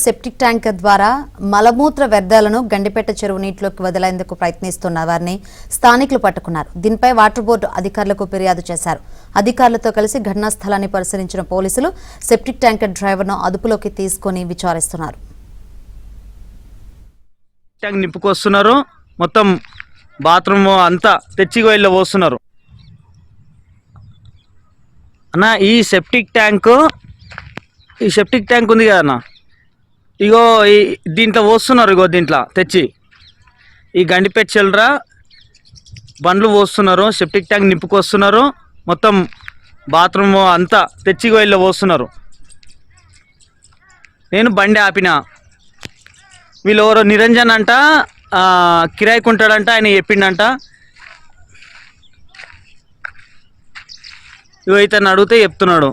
Septic tanker ద్వారా మలమూత్ర వ్యర్థాలను గండిపేట చెరువు నీటిలోకి వదిలేందుకు ప్రయత్నిస్తున్న వారిని స్థానికులు పట్టుకున్నారు. దీనిపై వాటర్ బోర్డు అధికారులకు ఫిర్యాదు చేశారు. అధికారులతో కలిసి ఘటనా స్థలాన్ని పరిశీలించిన పోలీసులు సెప్టిక్ ట్యాంకర్ డ్రైవర్ను అదుపులోకి తీసుకుని విచారిస్తున్నారు. ట్యాంక్ నింపుకొస్తున్నారు, మొత్తం బాత్రూమ్ అంతా తెచ్చిగోయిల్లో పోస్తున్నారు అన్న. ఈ సెప్టిక్ ట్యాంక్ ఉంది కదా అన్న, ఇగో దీంట్లో పోస్తున్నారు. ఇగో దీంట్లో తెచ్చి ఈ గండిపేట చెల్రా బండ్లు పోస్తున్నారు, సెప్టిక్ ట్యాంక్ నింపుకొస్తున్నారు, మొత్తం బాత్రూమ్ అంతా తెచ్చిగోయిల్లో పోస్తున్నారు. నేను బండి ఆపిన, వీళ్ళు ఎవరో నిరంజన్ అంట, కిరాయికి ఉంటాడంట, ఆయన చెప్పిండంట. ఇగో ఇతను అడిగితే చెప్తున్నాడు.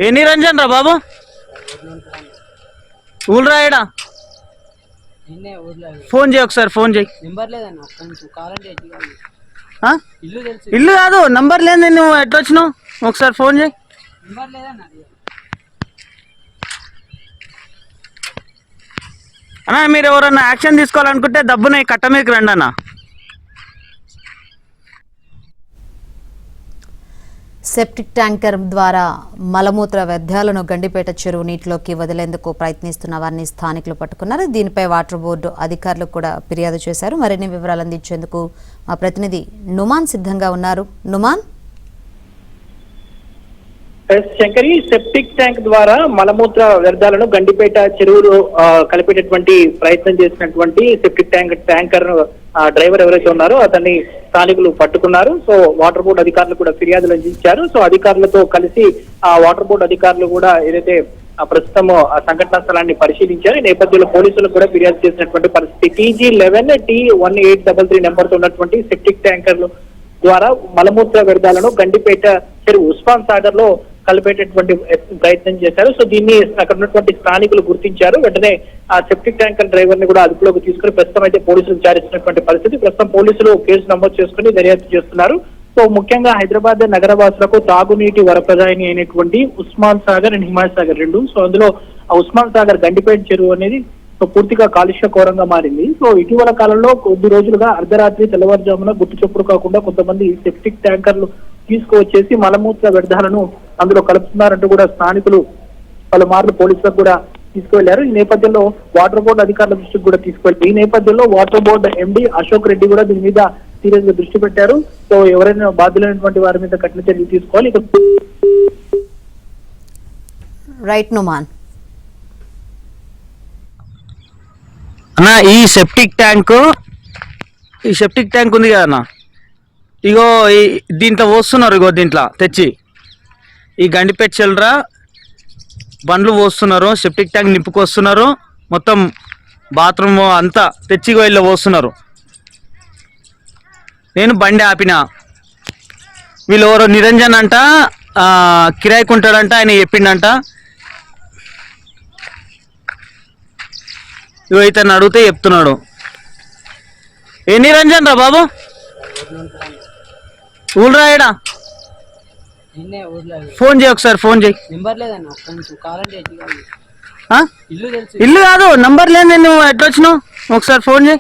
ఏ నిరంజన్ రా బాబు, ఊళ్ళు రాయడా, ఫోన్ చేయి ఒకసారి, ఫోన్ చేయి. ఇల్లు కాదు, నంబర్ లేదు, నువ్వు ఎట్లా వచ్చినావు, ఒకసారి ఫోన్ చేయి. అన్నా మీరు ఎవరన్నా యాక్షన్ తీసుకోవాలనుకుంటే దబ్బున ఈ కట్ట మీదకి రండి అన్న. సెప్టిక్ ట్యాంకర్ ద్వారా మలమూత్ర వ్యర్థాలను గండిపేట చెరువు నీటిలోకి వదిలేందుకు ప్రయత్నిస్తున్న వారిని స్థానికులు పట్టుకున్నారు. దీనిపై వాటర్ బోర్డు అధికారులు కూడా ఫిర్యాదు చేశారు. మరిన్ని వివరాలు అందించేందుకు మా ప్రతినిధి నుమాన్ సిద్ధంగా ఉన్నారు. నుమాన్, శంకరి, సెప్టిక్ ట్యాంక్ ద్వారా మలమూత్ర వ్యర్థాలను గండిపేట చెరువులో కలిపేటటువంటి ప్రయత్నం చేసినటువంటి సెప్టిక్ ట్యాంకర్ డ్రైవర్ ఎవరైతే ఉన్నారో అతన్ని స్థానికులు పట్టుకున్నారు. సో వాటర్ బోర్డు అధికారులు కూడా ఫిర్యాదులు అందించారు. సో అధికారులతో కలిసి ఆ వాటర్ బోర్డు అధికారులు కూడా ఏదైతే ప్రస్తుతం ఆ సంఘటనా స్థలాన్ని పరిశీలించారు. ఈ నేపథ్యంలో పోలీసులకు కూడా ఫిర్యాదు చేసినటువంటి పరిస్థితి. TG11T1833 నెంబర్తో ఉన్నటువంటి సెప్టిక్ ట్యాంకర్లు ద్వారా మలమూత్ర వ్యర్థాలను గండిపేట చెరువు ఉస్మాన్ సాగర్ లో కలిపేటటువంటి ప్రయత్నం చేశారు. సో దీన్ని అక్కడ ఉన్నటువంటి స్థానికులు గుర్తించారు. వెంటనే ఆ సెప్టిక్ ట్యాంకర్ డ్రైవర్ ని కూడా అదుపులోకి తీసుకుని ప్రస్తుతం అయితే పోలీసులు విచారిస్తున్నటువంటి పరిస్థితి. ప్రస్తుతం పోలీసులు కేసు నమోదు చేసుకుని దర్యాప్తు చేస్తున్నారు. సో ముఖ్యంగా హైదరాబాద్ నగరవాసులకు తాగునీటి వరప్రదాయిని అయినటువంటి ఉస్మాన్ సాగర్ అండ్ హిమాయత్ సాగర్ రెండు. సో అందులో ఆ ఉస్మాన్ సాగర్ గండిపేట చెరువు అనేది పూర్తిగా కాలుష్య కోరంగా మారింది. సో ఇటీవల కాలంలో కొద్ది రోజులుగా అర్ధరాత్రి తెల్లవారుజామున గుట్టు చప్పుడు కాకుండా కొంతమంది సెప్టిక్ ట్యాంకర్లు తీసుకువచ్చేసి మలమూత్ర వ్యర్థాలను అందులో కలుపుతున్నారంటూ కూడా స్థానికులు పలుమార్లు పోలీసులకు కూడా తీసుకువెళ్లారు. ఈ నేపథ్యంలో వాటర్ బోర్డు అధికారుల దృష్టికి కూడా తీసుకువెళ్లారు. ఈ నేపథ్యంలో వాటర్ బోర్డు ఎండి అశోక్ రెడ్డి కూడా దీని మీద సీరియస్ గా దృష్టి పెట్టారు. సో ఎవరైనా బాధ్యులైనటువంటి వారి మీద కఠిన చర్యలు తీసుకోవాలి. రైట్ నుమాన్. అన్న ఈ సెప్టిక్ ట్యాంక్ ఉంది కదా అన్న, ఇగో దీంట్లో పోస్తున్నారు. ఇగో దీంట్లో తెచ్చి ఈ గండిపేట చెల్రా బండ్లు పోస్తున్నారు, సెప్టిక్ ట్యాంక్ నింపుకొస్తున్నారు, మొత్తం బాత్రూమ్ అంతా తెచ్చిగోయిల్లో పోస్తున్నారు. నేను బండి ఆపిన, వీళ్ళు ఎవరో నిరంజన్ అంట, కిరాయికి ఉంటాడంట, ఆయన చెప్పిండంట. ఇగో ఇతను అడిగితే చెప్తున్నాడు. ఏ నిరంజన్ రా బాబు, ఊళ్ళు రాయడా, ఫోన్ చేయి ఒకసారి, ఫోన్ చేయి. ఇల్లు కాదు, నంబర్ లేదు, నువ్వు ఎట్లా వచ్చినావు, ఒకసారి ఫోన్ చేయి.